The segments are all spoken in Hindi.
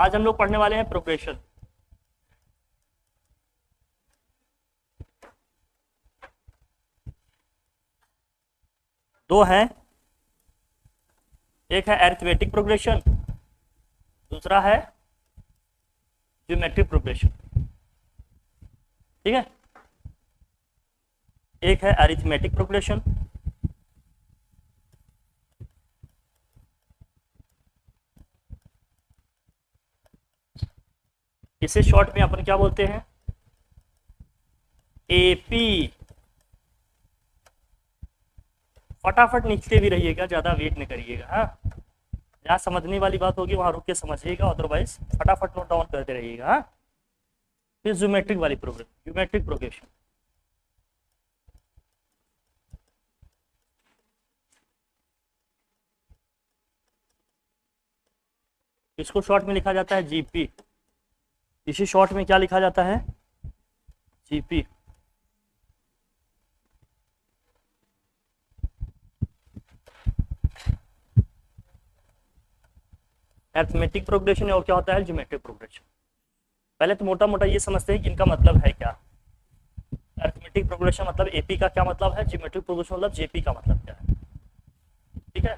आज हम लोग पढ़ने वाले हैं प्रोग्रेशन। दो हैं, एक है अरिथमेटिक प्रोग्रेशन, दूसरा है ज्योमेट्रिक प्रोग्रेशन। ठीक है, एक है अरिथमेटिक प्रोग्रेशन, इसे शॉर्ट में अपन क्या बोलते हैं, एपी। फटाफट नीचे भी रहिएगा, ज्यादा वेट नहीं करिएगा। हाँ, जहाँ समझने वाली बात होगी वहां रुक के समझिएगा, अदरवाइज फटाफट नोट डाउन करते रहिएगा। हाँ, फिर ज्योमेट्रिक वाली प्रोग्रेशन, ज्योमेट्रिक प्रोग्रेशन। इसको शॉर्ट में लिखा जाता है जीपी। इसी शॉर्ट में क्या लिखा जाता है, जीपी। अरिथमेटिक प्रोग्रेशन और क्या होता है, ज्योमेट्रिक प्रोग्रेशन। पहले तो मोटा मोटा ये समझते हैं कि इनका मतलब है क्या। अरिथमेटिक प्रोग्रेशन मतलब एपी का क्या मतलब है, ज्योमेट्रिक प्रोग्रेशन मतलब जेपी का मतलब क्या है। ठीक है,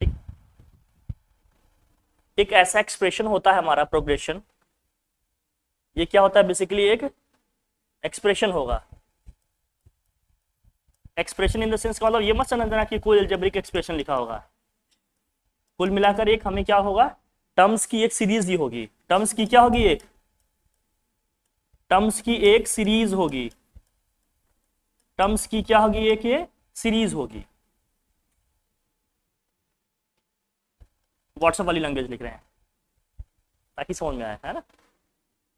ठीक। एक ऐसा एक्सप्रेशन होता है हमारा प्रोग्रेशन, ये क्या होता है, बेसिकली एक एक्सप्रेशन होगा। एक्सप्रेशन इन द सेंस का मतलब ये मत समझना कि कोई अलजेब्रिक एक्सप्रेशन लिखा होगा। कुल मिलाकर एक हमें क्या होगा, टर्म्स की एक सीरीज ही होगी। टर्म्स की क्या होगी, एक टर्म्स की एक सीरीज होगी। टर्म्स की क्या होगी, एक ये सीरीज होगी। व्हाट्सएप वाली लैंग्वेज लिख रहे हैं ताकि समझ में आए, है ना।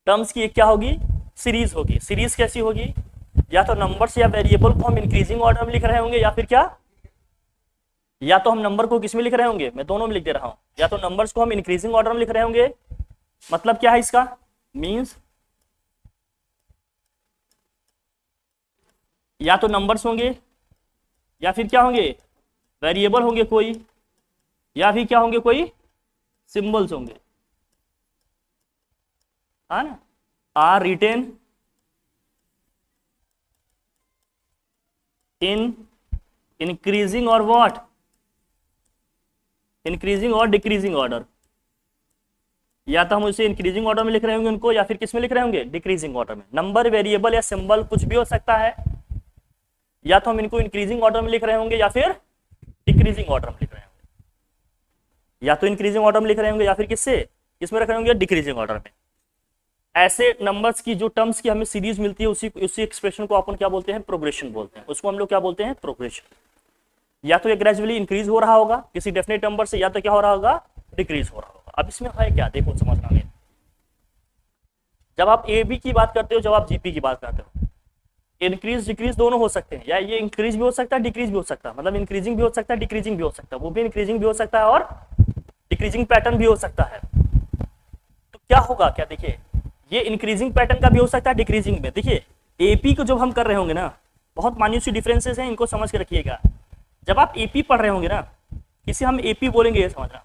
टर्म्स की एक क्या होगी, सीरीज होगी। सीरीज कैसी होगी, या तो नंबर्स या वेरिएबल को हम इंक्रीजिंग ऑर्डर में लिख रहे होंगे, या फिर क्या, या तो हम नंबर को किस में लिख रहे होंगे, मैं दोनों में लिख दे रहा हूं। या तो नंबर्स को हम इंक्रीजिंग ऑर्डर में लिख रहे होंगे, मतलब क्या है इसका, मींस या तो नंबर्स होंगे, या फिर क्या होंगे, वेरिएबल होंगे कोई, या फिर क्या होंगे, कोई सिंबल्स होंगे, है ना। आर रिटेन इन इंक्रीजिंग और व्हाट, इंक्रीजिंग और डिक्रीजिंग ऑर्डर। या तो हम उसे इंक्रीजिंग ऑर्डर में लिख रहे होंगे उनको, या फिर किस में लिख रहे होंगे, डिक्रीजिंग ऑर्डर में। नंबर, वेरिएबल या सिंबल कुछ भी हो सकता है। या तो हम इनको इंक्रीजिंग ऑर्डर में लिख रहे होंगे, या फिर डिक्रीजिंग ऑर्डर में लिख रहे होंगे। या तो इंक्रीजिंग ऑर्डर में लिख रहे होंगे, या फिर किससे, किसमें रख रहे होंगे, डिक्रीजिंग ऑर्डर में। ऐसे नंबर्स की जो टर्म्स की हमें सीरीज मिलती है, उसी एक्सप्रेशन को अपन क्या बोलते हैं, प्रोग्रेशन बोलते हैं। उसको हम लोग क्या बोलते हैं, प्रोग्रेशन। या तो ये ग्रेजुअली इंक्रीज हो रहा होगा किसी डेफिनेट नंबर से, या तो क्या हो रहा होगा, डिक्रीज हो रहा होगा। अब इसमें है क्या, देखो समझना मेरे। जब आप ए बी की बात करते हो, जब आप जीपी की बात करते हो, इंक्रीज डिक्रीज दोनों हो सकते हैं। या ये इंक्रीज भी हो सकता है, डिक्रीज भी हो सकता है, मतलब इंक्रीजिंग भी हो सकता है, डिक्रीजिंग भी हो सकता है। वो भी इंक्रीजिंग भी हो सकता है और डिक्रीजिंग पैटर्न भी हो सकता है। तो क्या होगा, क्या देखिए, ये इंक्रीजिंग पैटर्न का भी हो सकता है, डिक्रीजिंग में। देखिए एपी को जब हम कर रहे होंगे ना, बहुत मान्य सी डिफरेंसेस हैं, इनको समझ के रखिएगा। जब आप एपी पढ़ रहे होंगे ना, इसे हम एपी बोलेंगे, ये समझना।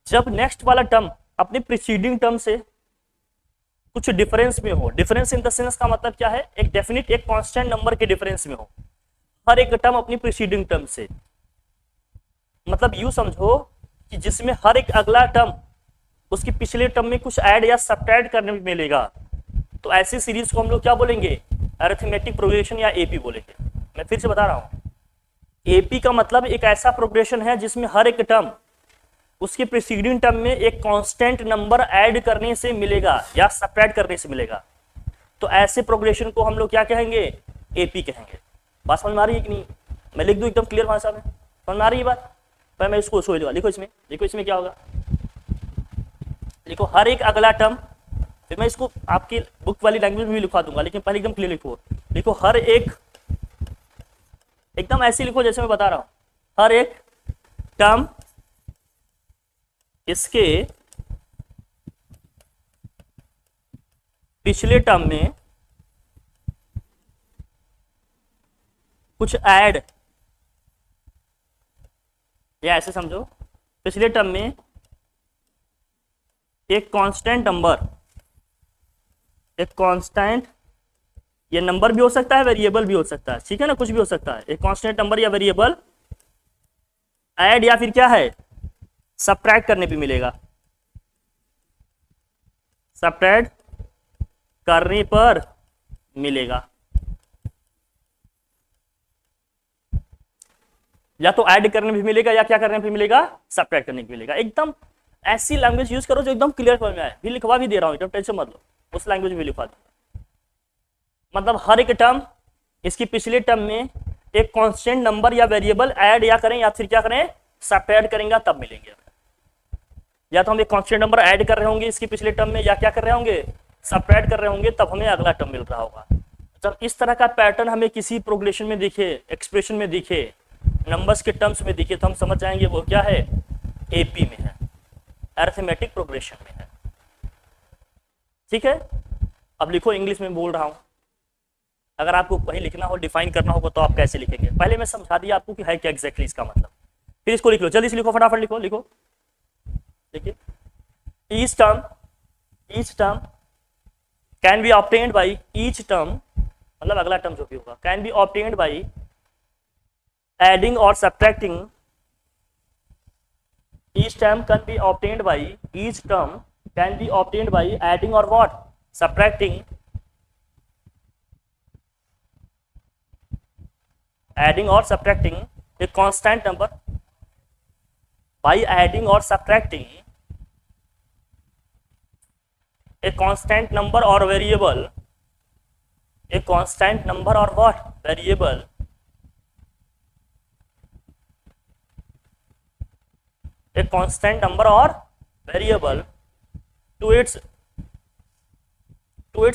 जब नेक्स्ट वाला टर्म अपने प्रीसीडिंग टर्म से कुछ डिफरेंस में हो, डिफरेंस इन द सेंस का मतलब क्या है, एक डेफिनिट, एक कांस्टेंट नंबर के डिफरेंस में हो हर एक टर्म अपनी प्रीसीडिंग टर्म से। मतलब यू समझो कि जिसमें हर एक अगला टर्म उसकी पिछले टर्म में कुछ ऐड या सब्ट्रैक्ट करने में मिलेगा, तो ऐसी सीरीज को हम लोग क्या बोलेंगे, अरिथमेटिक प्रोग्रेशन या एपी बोलेंगे। मैं फिर से बता रहा हूं, एपी का मतलब एक ऐसा प्रोग्रेशन है जिसमें हर एक टर्म उसके प्रीसीडिंग टर्म में एक कांस्टेंट नंबर ऐड करने से मिलेगा या सब्ट्रैक्ट करने से मिलेगा। तो ऐसे प्रोग्रेशन को हम लोग क्या कहेंगे, एपी कहेंगे। बात समझ में आ रही है कि नहीं, मैं लिख दूं एकदम क्लियर भाषा में, समझ में आ रही है बात। पर मैं इसको सोच लूंगा, लिखो इसमें, देखो इसमें क्या होगा, लिखो हर एक अगला टर्म। फिर मैं इसको आपकी बुक वाली लैंग्वेज में भी लिखवा दूंगा, लेकिन पहले एकदम क्लियर लिखो। लिखो हर एक, एकदम ऐसे लिखो जैसे मैं बता रहा हूं, हर एक टर्म इसके पिछले टर्म में कुछ ऐड, या ऐसे समझो पिछले टर्म में एक कांस्टेंट नंबर, एक कांस्टेंट, ये नंबर भी हो सकता है, वेरिएबल भी हो सकता है, ठीक है ना, कुछ भी हो सकता है, एक कांस्टेंट नंबर या वेरिएबल ऐड या फिर क्या है सबट्रैक्ट करने पे मिलेगा, सबट्रैक्ट करने पर मिलेगा, या तो ऐड करने भी मिलेगा या क्या करने पे मिलेगा, सबट्रैक्ट करने पे मिलेगा। एकदम ऐसी लैंग्वेज यूज करो जो एकदम क्लियर समझ में आए। भी लिखवा भी दे रहा हूं, एकदम टेंशन मत लो, उस लैंग्वेज में लिखवा दो। मतलब हर एक टर्म, इसकी पिछले टर्म में एक कांस्टेंट नंबर या वेरिएबल ऐड या करें या फिर क्या करें सबट्रैक्ट करेंगे तब मिलेंगे। या तो हम एक कांस्टेंट नंबर ऐड कर रहे होंगे इसकी पिछले टर्म में, या क्या कर रहे होंगे सबट्रैक्ट कर रहे होंगे, तब हमें अगला टर्म मिल रहा होगा। जब इस तरह का पैटर्न हमें किसी प्रोग्रेशन में दिखे, एक्सप्रेशन में दिखे, नंबर्स के टर्म्स में दिखे, तो हम समझ जाएंगे वो क्या है, एपी में है, अरिथमेटिक प्रोग्रेशन में है। ठीक है, अब लिखो, इंग्लिश में बोल रहा हूं। अगर आपको कहीं लिखना हो, डिफाइन करना होगा तो आप कैसे लिखेंगे, पहले मैं समझा दिया आपको कि है क्या एग्जैक्टली इसका मतलब। फिर इसको लिख लो, जल्दी से लिखो, फटाफट लिखो, लिखो। देखिए, each term can be obtained by, each term मतलब अगला टर्म जो भी होगा, can be obtained by adding or subtracting, each term can be obtained by, each term can be obtained by adding or what, subtracting, adding or subtracting a constant number, by adding or subtracting a constant number or variable, a constant number or what, variable, a constant number or variable to its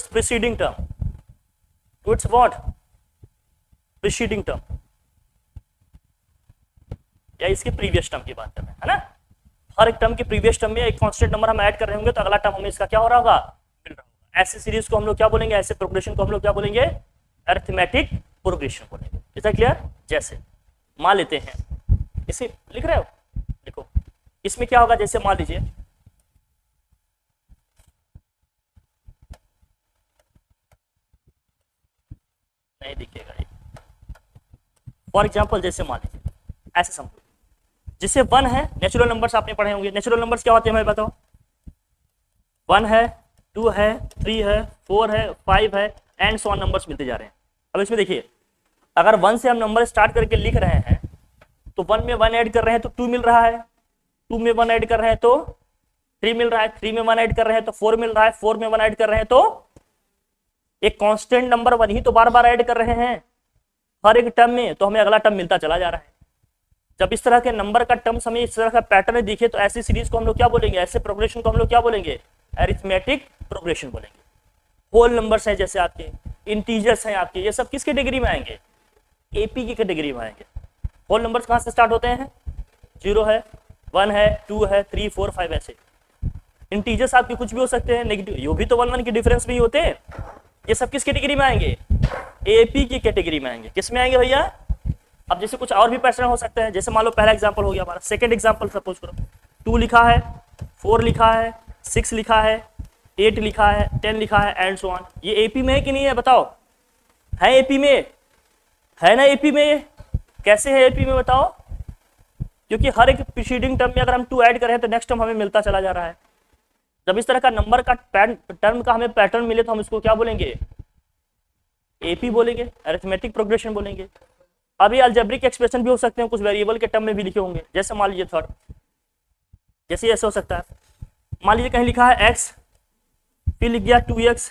preceding term, to its what, preceding term, या इसके प्रीवियस टर्म की बात कर रहे हैं, है ना। हर एक टर्म के प्रीवियस टर्म में एक कांस्टेंट नंबर हम ऐड कर रहे होंगे तो अगला टर्म हमें इसका क्या हो रहा होगा, मिल रहा होगा। ऐसे सीरीज को हम लोग क्या बोलेंगे, ऐसे प्रोग्रेशन को हम लोग क्या बोलेंगे, अरिथमेटिक प्रोग्रेशन बोलेंगे। Is that clear. जैसे मान लेते हैं, इसे लिख रहे हो, देखो इसमें क्या होगा, जैसे मान लीजिए नहीं दिखेगा ये, फॉर एग्जाम्पल जैसे मान लीजिए ऐसे समझो, जिससे 1 है, नेचुरल नंबर्स आपने पढ़े होंगे, नेचुरल नंबर्स क्या होते हैं हमें बताओ, 1 है, 2 है, 3 है, 4 है, 5 है, एंड सो ऑन नंबर्स मिलते जा रहे हैं। अब इसमें देखिए, अगर 1 से हम नंबर स्टार्ट करके लिख रहे हैं तो 1 में 1 ऐड कर रहे हैं तो 2 मिल रहा है, 2 में 1 ऐड कर रहे हैं तो 3 मिल रहा है, 3 में 1 ऐड कर रहे हैं तो 4 मिल रहा है, 4 में 1 ऐड कर रहे हैं तो एक कांस्टेंट नंबर 1 ही तो बार बार ऐड कर रहे हैं हर एक टर्म में, तो हमें अगला टर्म मिलता चला जा रहा है। जब इस तरह के नंबर का टर्म्स हमें इस तरह का पैटर्न दिखे तो ऐसी सीरीज को हम लोग क्या बोलेंगे, ऐसे प्रोग्रेशन को हम लोग क्या बोलेंगे, अरिथमेटिक प्रोग्रेशन बोलेंगे। होल नंबर्स हैं जैसे आपके, इंटीजर्स हैं आपके, ये सब किस कैटेगरी में आएंगे, एपी की कैटेगरी में आएंगे। होल नंबर्स कहाँ से स्टार्ट होते हैं, 0 है, 1 है, 2 है, 3, 4, 5 ऐसे। इंटीजर्स आपके कुछ भी हो सकते हैं, नेगेटिव, ये भी तो 1 1 के डिफरेंस में ही होते हैं। ये सब किस कैटेगरी में आएंगे, एपी की कैटेगरी में आएंगे। किस में आएंगे भैया, अब जैसे कुछ और भी पैटर्न हो सकते हैं, जैसे मान लो पहला एग्जांपल हो गया हमारा, सेकंड एग्जांपल सपोज करो, 2 लिखा है, 4 लिखा है, 6 लिखा है, 8 लिखा है, 10 लिखा है, एंड सो ऑन। ये एपी में है कि नहीं है बताओ, है एपी में, है ना एपी में। कैसे है एपी में बताओ, क्योंकि हर एक प्रीसीडिंग टर्म में अगर हम 2 ऐड करें तो नेक्स्ट टर्म हमें मिलता चला जा रहा है। जब इस तरह का नंबर का टर्म का हमें पैटर्न मिले तो हम इसको क्या बोलेंगे, एपी बोलेंगे, अरिथमेटिक प्रोग्रेशन बोलेंगे। अभी अलजेब्रिक एक्सप्रेशन भी हो सकते हैं, कुछ वेरिएबल के टर्म में भी लिखे होंगे, जैसे मान लीजिए थर्ड, जैसे ऐसे हो सकता है, मान लीजिए कहीं लिखा है x, फिर लिख गया 2x,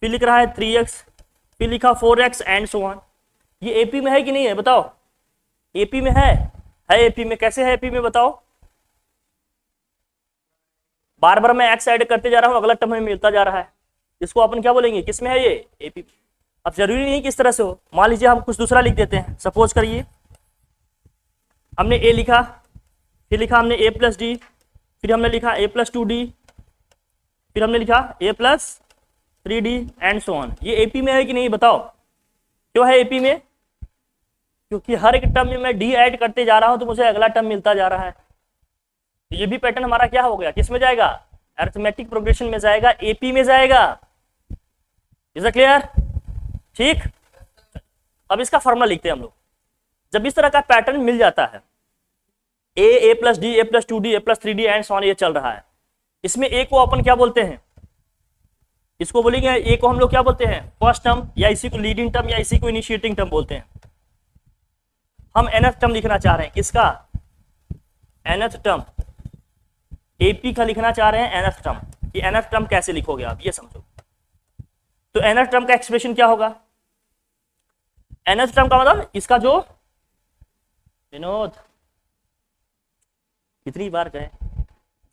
फिर लिख रहा है 3x, फिर लिखा 4x एंड सो ऑन। ये एपी में है कि नहीं है बताओ, एपी में है एपी में। कैसे है एपी में बताओ, बार बार मैं x ऐड करते जा रहा हूं, अगला टर्म हमें मिलता जा रहा है, इसको अपन क्या बोलेंगे, किस में है ये, एपी। अब जरूरी नहीं किस तरह से हो, मान लीजिए हम कुछ दूसरा लिख देते हैं। सपोज करिए हमने a लिखा, फिर लिखा हमने a प्लस डी, फिर हमने लिखा a प्लस 2d, फिर हमने लिखा a plus 3d and so on. ये एपी में है कि नहीं बताओ, क्यों है एपी में, क्योंकि हर एक टर्म में मैं डी ऐड करते जा रहा हूं तो मुझे अगला टर्म मिलता जा रहा है। तो ये भी पैटर्न हमारा क्या हो गया, किस में जाएगा, अरिथमेटिक प्रोग्रेशन में जाएगा, एपी में जाएगा। Is it clear? ठीक, अब इसका फॉर्मूला लिखते हैं हम लोग। जब इस तरह का पैटर्न मिल जाता है, a plus d, a plus 2d, a plus 3d and so on, ये चल रहा है, इसमें ए को अपन क्या बोलते हैं, इसको बोलेंगे ए को हम लोग क्या बोलते हैं, फर्स्ट टर्म, या इसी को लीडिंग टर्म, या इसी को इनिशिएटिंग टर्म बोलते हैं। हम nth टर्म लिखना चाह रहे हैं, किसका, nth टर्म, एपी का लिखना चाह रहे हैं nth टर्म। कि nth टर्म कैसे लिखोगे आप, ये समझो। तो nth टर्म का एक्सप्रेशन क्या होगा, nth टर्म का मतलब इसका जो, विनोद कितनी बार कहें,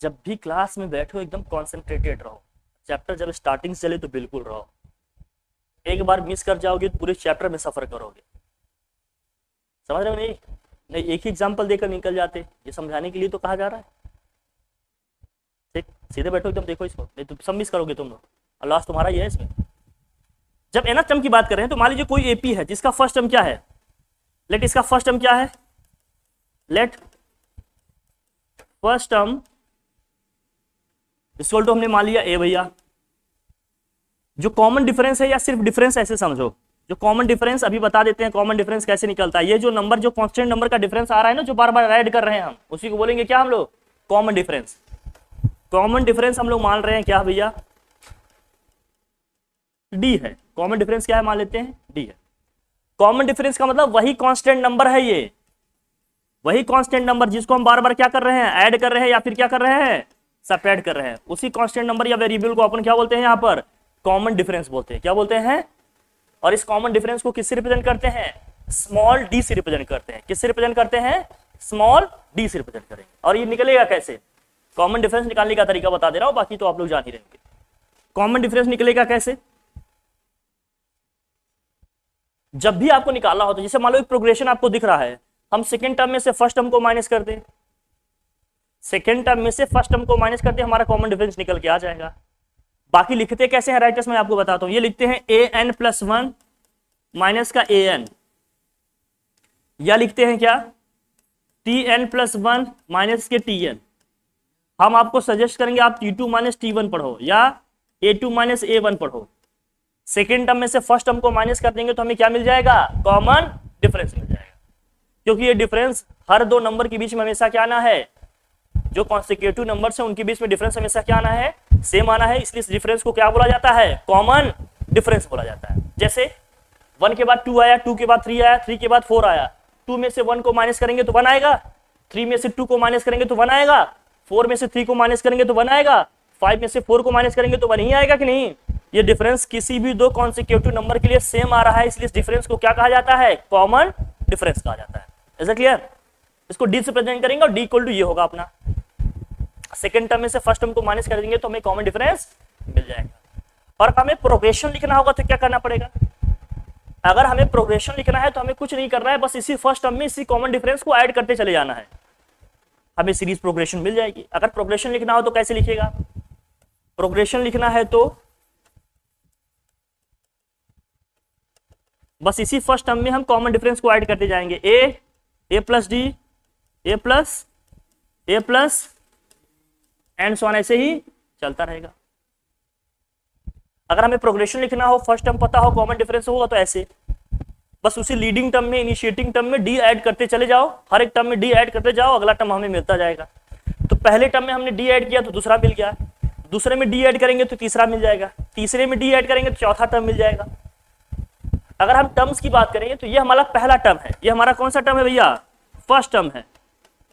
जब भी क्लास में बैठो एकदम कॉन्सेंट्रेटेड रहो, चैप्टर जब स्टार्टिंग से चले तो बिल्कुल रहो, एक बार मिस कर जाओगे तो पूरे चैप्टर में सफर करोगे। समझ रहे हो? नहीं, एक ही एग्जांपल देकर निकल जाते, ये समझाने के लिए तो कहा जा रहा है। ठीक, सीधे बैठो एकदम, देखो इसको, नहीं तो सब मिस करोगे तुम लोग, और लॉस तुम्हारा ही है इसमें। जब nth टर्म की बात कर रहे हैं तो मान लीजिए कोई एपी है जिसका फर्स्ट टर्म क्या है, लेट इसका फर्स्ट टर्म क्या है, let first term equal to हमने मान लिया ए भैया। जो कॉमन डिफरेंस है या सिर्फ डिफरेंस ऐसे समझो, जो कॉमन डिफरेंस अभी बता देते हैं, कॉमन डिफरेंस कैसे निकलता है। ये जो नंबर, जो कांस्टेंट नंबर का डिफरेंस आ रहा है ना, जो बार बार ऐड कर रहे हैं हम, उसी को बोलेंगे क्या हम लोग, कॉमन डिफरेंस। कॉमन डिफरेंस हम लोग मान रहे हैं क्या भैया, डी है। कॉमन डिफरेंस क्या है मान लेते हैं, डी है। कॉमन डिफरेंस का मतलब वही कांस्टेंट नंबर है, ये वही कांस्टेंट नंबर जिसको हम बार बार क्या कर रहे हैं, ऐड कर रहे हैं या फिर क्या कर रहे हैं, सबट्रैक्ट कर रहे हैं, उसी कांस्टेंट नंबर या वेरिएबल को अपन क्या बोलते हैं, यहाँ पर कॉमन डिफरेंस बोलते हैं। क्या बोलते हैं? और इस कॉमन डिफरेंस को किससे रिप्रेजेंट करते हैं, स्मॉल डी से रिप्रेजेंट करते हैं। किससे रिप्रेजेंट करते हैं, स्मॉल डी से रिप्रेजेंट करेंगे। और ये निकलेगा कैसे, कॉमन डिफरेंस निकालने का तरीका बता दे रहा हूं, बाकी तो आप लोग जान ही रहेंगे। कॉमन डिफरेंस निकलेगा कैसे, जब भी आपको निकालना हो तो जैसे मान लो एक प्रोग्रेशन आपको दिख रहा है, हम सेकेंड टर्म में से फर्स्ट टर्म को माइनस कर दें, सेकेंड टर्म में से फर्स्ट टर्म को माइनस करते हमारा कॉमन डिफरेंस निकल के आ जाएगा। बाकी लिखते कैसे हैं राइटर्स, मैं आपको बताता हूं। ये लिखते हैं an प्लस 1 माइनस का an, या लिखते हैं क्या, tn प्लस 1 माइनस के tn। हम आपको सजेस्ट करेंगे आप t2 माइनस t1 पढ़ो या a2 माइनस a1 पढ़ो। सेकेंड टर्म में से फर्स्ट टर्म को माइनस कर देंगे तो हमें क्या मिल जाएगा, कॉमन डिफरेंस मिल जाएगा। क्योंकि ये डिफरेंस हर दो नंबर के बीच में हमेशा क्या आना है, जो कॉन्सिक्यूटिव नंबर्स हैं उनके बीच में डिफरेंस हमेशा क्या आना है, सेम आना है। इसलिए इस डिफरेंस को क्या बोला जाता है, कॉमन डिफरेंस बोला जाता है। जैसे 1 के बाद 2 आया, 2 के बाद 3 आया, 3 के बाद 4 आया, 2 में से 1 को माइनस करेंगे तो 1 आएगा, 3 में से 2 को माइनस करेंगे तो 1 आएगा, 4 में से 3 को माइनस करेंगे तो 1 आएगा, 5 में से 4 को माइनस करेंगे तो 1 ही आएगा कि नहीं। ये डिफरेंस किसी भी दो कॉन्सिक्यूटिव नंबर के लिए सेम आ रहा है, इसलिए इस डिफरेंस को क्या कहा जाता है, कॉमन डिफरेंस कहा जाता है। Is it clear? इसको डी से प्रेजेंट करेंगे और डी इक्वल टू ये होगा अपना, सेकेंड टर्म में से फर्स्ट टर्म को माइनस कर देंगे तो हमें कॉमन डिफरेंस मिल जाएगा। और हमें प्रोग्रेशन लिखना होगा तो क्या करना पड़ेगा, अगर हमें प्रोग्रेशन लिखना है तो हमें कुछ नहीं करना है, बस इसी फर्स्ट टर्म में इसी कॉमन डिफरेंस को ऐड करते चले जाना है, हमें सीरीज प्रोग्रेशन मिल जाएगी। अगर प्रोग्रेशन लिखना हो तो कैसे लिखिएगा, प्रोग्रेशन लिखना है तो बस इसी फर्स्ट टर्म में हम कॉमन डिफरेंस को ऐड करते जाएंगे, a plus d, a plus and so on, ऐसे ही चलता रहेगा। अगर हमें प्रोग्रेशन लिखना हो, फर्स्ट टर्म पता हो, कॉमन डिफरेंस होगा तो ऐसे बस उसी लीडिंग टर्म में, इनिशिएटिंग टर्म में डी ऐड करते चले जाओ, हर एक टर्म में डी ऐड करते जाओ, अगला टर्म हमें मिलता जाएगा। तो पहले टर्म में हमने डी ऐड किया तो दूसरा मिल गया, दूसरे में डी ऐड करेंगे तो तीसरा मिल जाएगा, तीसरे में डी ऐड करेंगे तो चौथा टर्म मिल जाएगा। अगर हम टर्म्स की बात करेंगे तो ये हमारा पहला टर्म है, ये हमारा कौन सा टर्म है भैया, फर्स्ट टर्म है।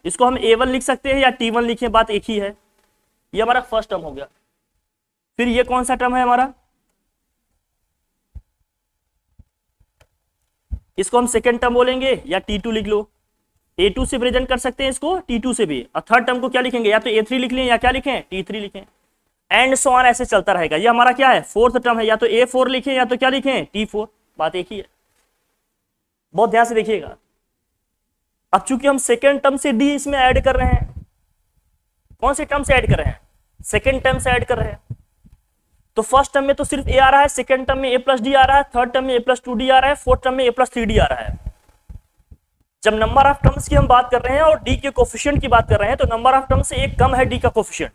इसको हम a1 लिख सकते हैं या t1 लिखें, बात एक ही है। ये हमारा फर्स्ट टर्म हो गया। फिर ये कौन सा टर्म है हमारा, इसको हम सेकेंड टर्म बोलेंगे या t2 लिख लो, a2 से प्रेजेंट कर सकते हैं इसको, t2 से भी। और थर्ड टर्म को क्या लिखेंगे, या तो a3 लिख लें या क्या लिखें, t3 लिखें, एंड सो ऑन, ऐसे चलता रहेगा। ये हमारा क्या है, फोर्थ टर्म है, या तो a4 लिखें या तो क्या लिखें, t4, बात एक ही है। बहुत ध्यान से देखिएगा। अब चूंकि हम सेकेंड टर्म से डी इसमें ऐड कर रहे हैं, कौन से टर्म से ऐड कर रहे हैं, सेकेंड टर्म से ऐड कर रहे हैं, तो फर्स्ट टर्म में तो सिर्फ ए आ रहा है, सेकेंड टर्म में a प्लस डी आ रहा है, थर्ड टर्म में a प्लस 2d आ रहा है, फोर्थ टर्म में a प्लस 3d आ रहा है। जब नंबर ऑफ टर्म्स की हम बात कर रहे हैं और डी के कोफिशिएंट की बात कर रहे हैं तो नंबर ऑफ टर्म्स से एक कम है डी का कोफिशिएंट।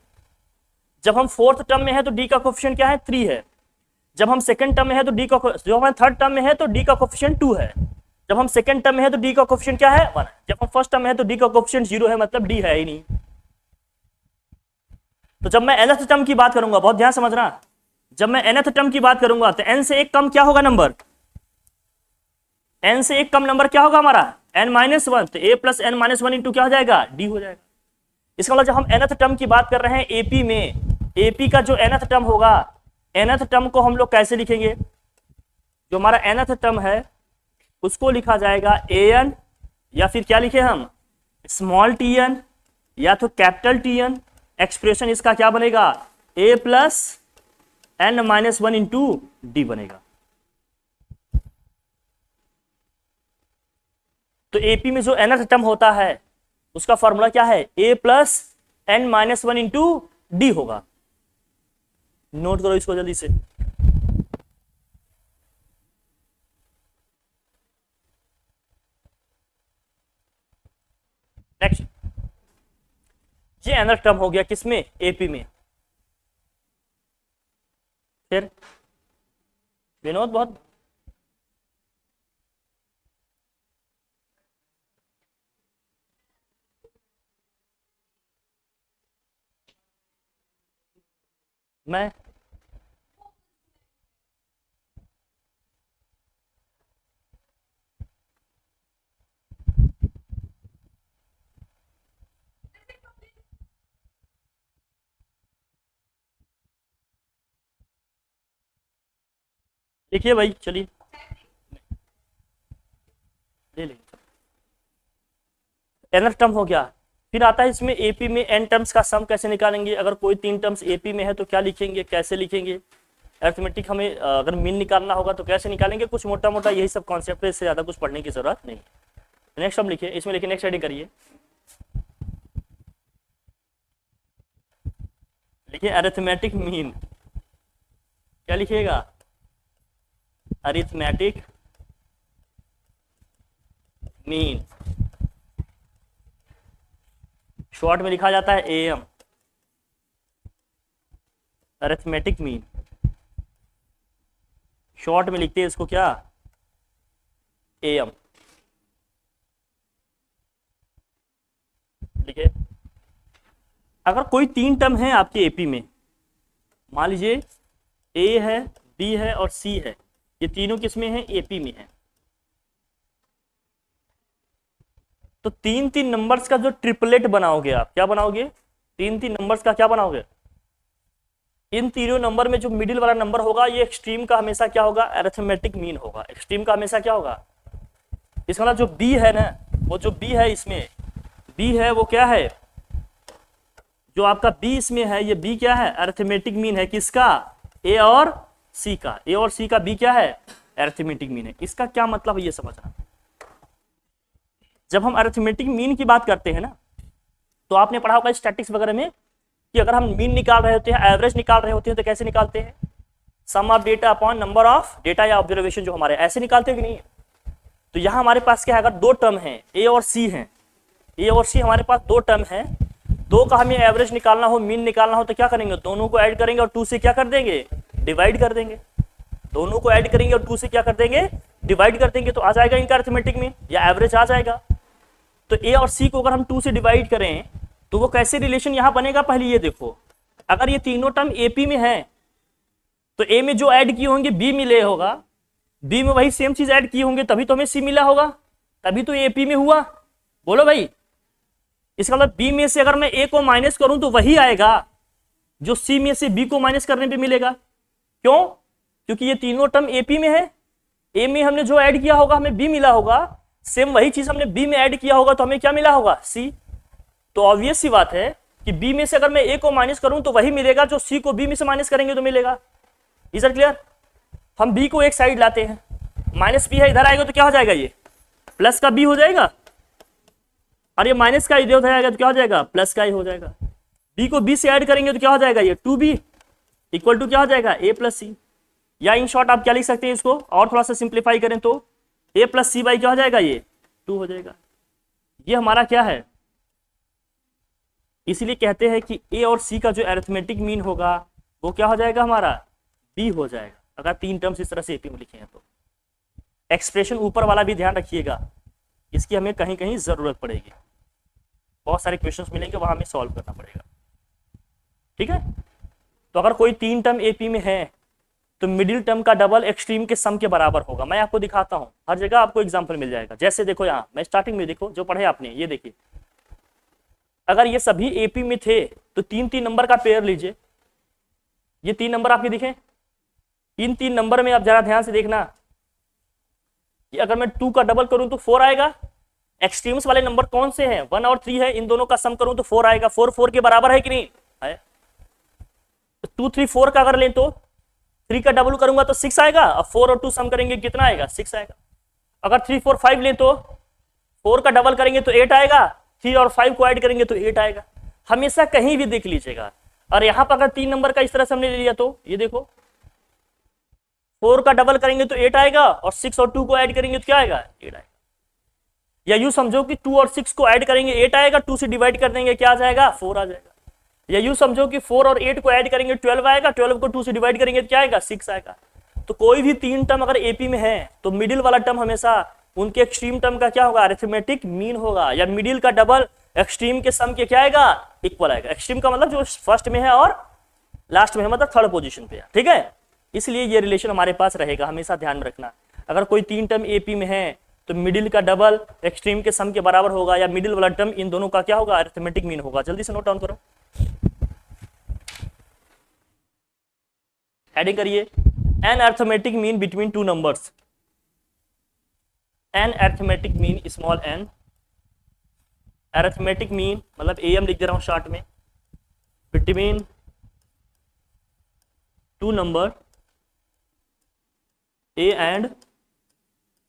जब हम फोर्थ टर्म में है तो डी का कोफिशिएंट क्या है 3 है। जब हम सेकंड टर्म में है तो डी का, जो हम थर्ड टर्म में है तो डी का कोफिशिएंट 2 है। जब हम सेकंड टर्म में है तो डी का कोफिशिएंट क्या है 1 है। जब हम फर्स्ट टर्म में है तो डी का कोफिशिएंट 0 है, मतलब डी है ही नहीं। तो जब मैं nth टर्म की बात करूंगा, बहुत ध्यान समझना, जब मैं nth टर्म की बात करूंगा तो n से एक कम क्या होगा नंबर, n से एक कम नंबर क्या होगा हमारा n-1, तो a प्लस n-1 इंटू क्या हो जाएगा d हो जाएगा। इसका मतलब जब हम nth टर्म की बात कर रहे हैं एपी में, एपी का जो nth टर्म होगा, nth टर्म को हम लोग कैसे लिखेंगे, जो हमारा nth टर्म है उसको लिखा जाएगा an, या फिर क्या लिखे हम स्मॉल tn या तो कैपिटल tn। एक्सप्रेशन इसका क्या बनेगा a plus n-1 into D बनेगा। तो एपी में जो nth टर्म होता है उसका फॉर्मूला क्या है, a plus n-1 into D होगा। नोट करो इसको जल्दी से। नेक्स्ट, ये nth टर्म हो गया किसमें, एपी में। फिर विनोद बहुत मैं लिखिए भाई, चलिए ले लेंगे। nth टर्म हो गया। फिर आता है इसमें एपी में n टर्म्स का सम कैसे निकालेंगे। अगर कोई 3 टर्म्स एपी में है तो क्या लिखेंगे, कैसे लिखेंगे। अरिथमेटिक हमें अगर मीन निकालना होगा तो कैसे निकालेंगे, कुछ मोटा मोटा यही सब कॉन्सेप्ट है, इससे ज्यादा कुछ पढ़ने की जरूरत नहीं। नेक्स्ट हम लिखिए, इसमें लिखिए, नेक्स्ट हेडिंग करिए, लिखिए अरिथमेटिक मीन। क्या लिखिएगा, अरिथमेटिक मीन, शॉर्ट में लिखा जाता है एएम, अरिथमेटिक मीन। शॉर्ट में लिखते हैं इसको क्या, एएम। देखिए अगर कोई 3 टर्म है आपके एपी में, मान लीजिए ए है, बी है और सी है, ये तीनों किसमें है, एपी में है। तो 3-3 नंबर्स का जो ट्रिपलेट बनाओगे आप, क्या बनाओगे, 3-3 नंबर्स का क्या बनाओगे। इन तीनों नंबर में जो मिडिल वाला नंबर होगा ये एक्सट्रीम का हमेशा क्या होगा, अरिथमेटिक मीन होगा। एक्सट्रीम का हमेशा क्या होगा, इसका मतलब जो बी है ना, वो जो बी है इसमें, बी है वो क्या है, जो आपका बी इसमें है, ये बी क्या है, अरिथमेटिक मीन है किसका, ए और सी का। ए और सी का बी क्या है, अरिथमेटिक मीन है। इसका क्या मतलब है ये समझना। जब हम अरिथमेटिक मीन की बात करते हैं ना, तो आपने पढ़ा होगा स्टैटिक्स वगैरह में कि अगर हम मीन निकाल रहे होते हैं, एवरेज निकाल रहे होते हैं, तो कैसे निकालते हैं, sum of data upon number of data या ऑब्जर्वेशन जो हमारे, ऐसे निकालते हैं कि नहीं। तो यहाँ हमारे पास क्या है, अगर 2 टर्म है ए और सी है, ए और सी हमारे पास 2 टर्म है, 2 का हमें एवरेज निकालना हो, मीन निकालना हो, तो क्या करेंगे, दोनों को ऐड करेंगे और 2 से क्या कर देंगे, डिवाइड कर देंगे। दोनों को ऐड करेंगे और 2 से क्या कर देंगे, डिवाइड कर देंगे, तो आ जाएगा इनका अरिथमेटिक मीन या एवरेज आ जाएगा। तो ए और सी को अगर हम 2 से डिवाइड करें तो वो कैसे रिलेशन यहां बनेगा, पहले ये देखो, अगर ये तीनों टर्म एपी में है तो ए में जो ऐड किए होंगे बी मिले होगा, बी में वही सेम चीज ऐड किए होंगे, तभी तो हमें सी मिला होगा, तभी तो एपी में हुआ। बोलो भाई, इसका मतलब बी में से अगर मैं ए को माइनस करूं तो वही आएगा जो सी में से बी को माइनस करने पे मिलेगा। क्यों, क्योंकि ये तीनों टर्म एपी में है, ए में हमने जो ऐड किया होगा हमें बी मिला होगा, सेम वही चीज हमने बी में ऐड किया होगा तो हमें क्या मिला होगा, सी। तो ऑब्वियस सी बात है कि बी में से अगर मैं ए को माइनस करूं तो वही मिलेगा जो सी को बी में से माइनस करेंगे तो मिलेगा। Is it clear. हम बी को एक साइड लाते हैं, माइनस बी है, इधर आएगा तो क्या हो जाएगा, ये प्लस का बी हो जाएगा, और ये माइनस का इधर जाएगा तो क्या हो जाएगा, प्लस का ही हो जाएगा। बी को बी से ऐड करेंगे तो क्या हो जाएगा, ये 2b इक्वल टू क्या हो जाएगा, a प्लस सी। या इन शॉर्ट आप क्या लिख सकते हैं इसको, और थोड़ा सा सिंप्लीफाई करें तो a प्लस सी बाई क्या हो जाएगा, ये 2 हो जाएगा। ये हमारा क्या है, इसीलिए कहते हैं कि ए और सी का जो अरिथमेटिक मीन होगा वो क्या हो जाएगा हमारा, बी हो जाएगा, अगर 3 टर्म्स इस तरह से एपी में लिखे हैं तो। एक्सप्रेशन ऊपर वाला भी ध्यान रखिएगा, इसकी हमें कहीं कहीं जरूरत पड़ेगी, बहुत सारे क्वेश्चंस मिलेंगे वहां हमें सॉल्व करना पड़ेगा, ठीक है। तो अगर कोई 3 टर्म एपी में है तो मिडिल टर्म का डबल एक्सट्रीम के सम के बराबर होगा। मैं आपको दिखाता हूं, हर जगह आपको एग्जांपल मिल जाएगा। जैसे देखो यहाँ मैं स्टार्टिंग में देखो जो पढ़े आपने, ये देखिए अगर ये सभी एपी में थे तो 3-3 नंबर का पेयर लीजिए, ये 3 नंबर आपके दिखे, इन 3 नंबर में आप जरा ध्यान से देखना कि अगर मैं 2 का डबल करूं तो 4 आएगा। एक्सट्रीम्स वाले नंबर कौन से हैं, 1 और 3 है, इन दोनों का सम करूं तो 4 आएगा। 4 4 के बराबर है कि नहीं है, 2 3 4 का अगर लें तो 3 का डबल करूंगा तो 6 आएगा, अब 4 और 2 सम करेंगे कितना आएगा, 6 आएगा। अगर 3 4 5 लें तो 4 का डबल करेंगे तो 8 आएगा, 3 और 5 को ऐड करेंगे तो 8 आएगा। हमेशा कहीं भी देख लीजिएगा। और यहां पर अगर 3 नंबर का इस तरह से हमने ले लिया तो ये देखो 4 का डबल करेंगे तो 8 आएगा और 6 और 2 को ऐड करेंगे तो क्या आएगा, 8 आएगा। या यूं समझो कि 2 और 6 को ऐड करेंगे 8 आएगा, 2 से डिवाइड कर देंगे क्या आ जाएगा, 4 आ जाएगा। या यूं समझो कि 4 और 8 को ऐड करेंगे 12 आएगा, 12 को 2 से डिवाइड करेंगे तो क्या आएगा, 6 आएगा। तो कोई भी 3 टर्म अगर एपी में है तो मिडिल वाला टर्म हमेशा उनके एक्सट्रीम टर्म का क्या होगा, अरिथमेटिक मीन होगा, या मिडिल का डबल एक्सट्रीम के सम के क्या आएगा, इक्वल आएगा। एक्सट्रीम का मतलब जो फर्स्ट में है और लास्ट में है, मतलब थर्ड पोजीशन पे है, ठीक है। इसलिए ये रिलेशन हमारे पास रहेगा, हमेशा ध्यान में रखना। अगर कोई 3 टर्म एपी में है तो मिडिल का डबल एक्सट्रीम के सम के बराबर होगा, या मिडिल वाला टर्म इन दोनों का क्या होगा, अरिथमेटिक मीन होगा। जल्दी से नोट डाउन करो, हेडिंग करिए, an arithmetic mean between 2 numbers. An arithmetic mean small n, arithmetic mean मतलब एम लिख दे रहा हूं शॉर्ट में, between 2 number a and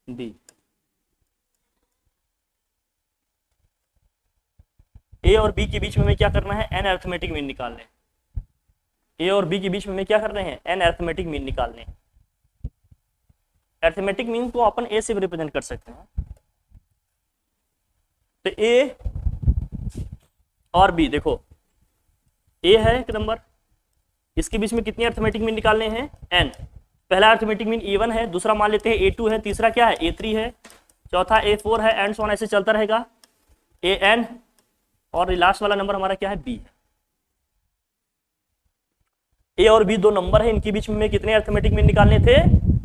b. A और बी के बीच में हमें क्या करना है, एन अरिथमेटिक मीन निकालने। ए और बी के बीच में हमें क्या कर रहे हैं, एन अरिथमेटिक मीन निकालने। अरिथमेटिक मीन को अपन ए से भी रिप्रेजेंट कर सकते हैं। तो ए और बी देखो, ए है एक नंबर, इसके बीच में कितने अरिथमेटिक मीन निकालने हैं, एन। पहला अरिथमेटिक मीन ए1 है, दूसरा मान लेते हैं ए2 है, तीसरा क्या है, ए3 है, चौथा ए4 है, एंड सो ऑन ऐसे चलता रहेगा, एन, और लास्ट वाला नंबर हमारा क्या है, बी है। ए और बी 2 नंबर है, इनके बीच में कितने अरिथमेटिक मीन निकालने थे,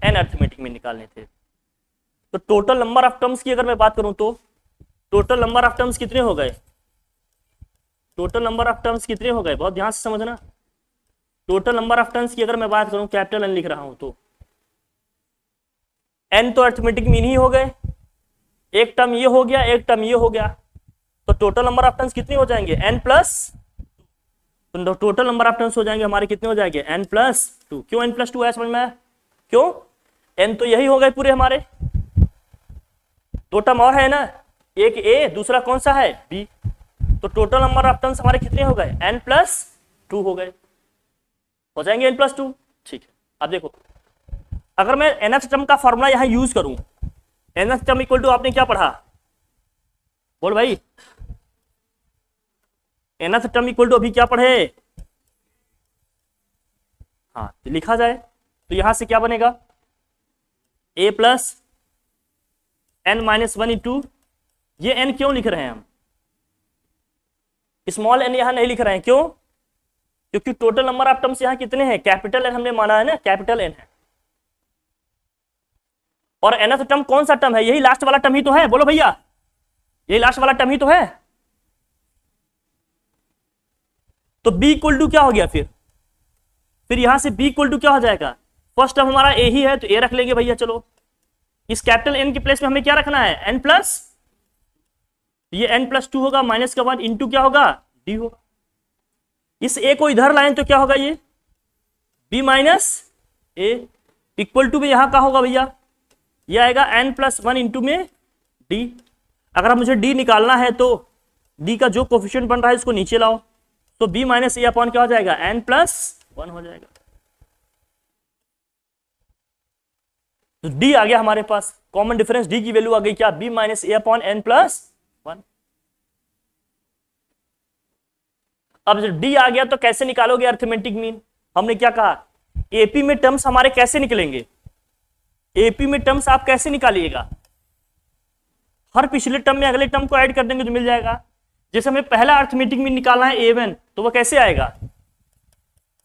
एन अरिथमेटिक मीन निकालने थे। तो टोटल नंबर ऑफ टर्म्स की अगर मैं बात करूं तो टोटल नंबर ऑफ टर्म्स कितने हो गए, टोटल नंबर ऑफ टर्म्स कितने हो गए, बहुत ध्यान से समझना। टोटल नंबर ऑफ टर्म्स की अगर मैं बात करूं, कैपिटल एन लिख रहा हूं तो एन तो अरिथमेटिक मीन ही हो गए, एक टर्म ये हो गया, एक टर्म ये हो गया, तो टोटल नंबर ऑफ टर्म्स कितने हो जाएंगे, एन प्लस, तो टोटल नंबर ऑफ टर्म्स हो जाएंगे हमारे कितने हो जाएंगे, n प्लस 2। क्यों n प्लस 2 है, समझ में आया, क्यों, n तो यही हो गए पूरे हमारे, 2 टर्म और है ना, एक a दूसरा कौन सा है, b, तो टोटल नंबर ऑफ टर्म्स हमारे कितने हो गए, n प्लस 2 हो गए, हो जाएंगे n प्लस 2, ठीक है। अब देखो अगर मैं nth टर्म का फॉर्मूला यहां यूज करूं, nth टर्म इक्वल टू, आपने क्या पढ़ा, बोल भाई, nth टर्म इक्वल टू अभी क्या पढ़े, हाँ तो लिखा जाए तो यहां से क्या बनेगा, a plus n minus 1 into, ये n क्यों लिख रहे हैं हम, स्मॉल n यहां नहीं लिख रहे हैं, क्यों, क्योंकि टोटल नंबर ऑफ टर्म्स यहां कितने हैं, कैपिटल n हमने माना है ना, कैपिटल n है, और nth टर्म कौन सा टर्म है, यही लास्ट वाला टर्म ही तो है, बोलो भैया, यही लास्ट वाला टर्म ही तो है। तो b इक्वल टू क्या हो गया, फिर यहां से b इक्वल टू क्या हो जाएगा, फर्स्ट टर्म हमारा a ही है तो a रख लेंगे भैया। चलो इस कैपिटल n के प्लेस में हमें क्या रखना है, n प्लस, ये n प्लस 2 होगा, माइनस का 1 इंटू क्या होगा, d होगा। इस a को इधर लाएं तो क्या होगा, ये b minus a equal to में यहां का होगा भैया, ये आएगा n प्लस 1 इंटू में d। अगर अब मुझे d निकालना है तो d का जो कोफिशिएंट बन रहा है इसको नीचे लाओ, तो b माइनस ए अपॉन क्या हो जाएगा, n प्लस 1 हो जाएगा। तो d आ गया हमारे पास, कॉमन डिफरेंस d की वैल्यू आ गई क्या, b माइनस ए अपॉन n प्लस 1। अब जब डी आ गया तो कैसे निकालोगे अर्थमेटिक मीन? हमने क्या कहा, एपी में टर्म्स हमारे कैसे निकलेंगे, एपी में टर्म्स आप कैसे निकालिएगा, हर पिछले टर्म में अगले टर्म को ऐड कर देंगे तो मिल जाएगा। जैसे हमें पहला अर्थमेटिक मीन निकालना है A1, तो वो कैसे आएगा,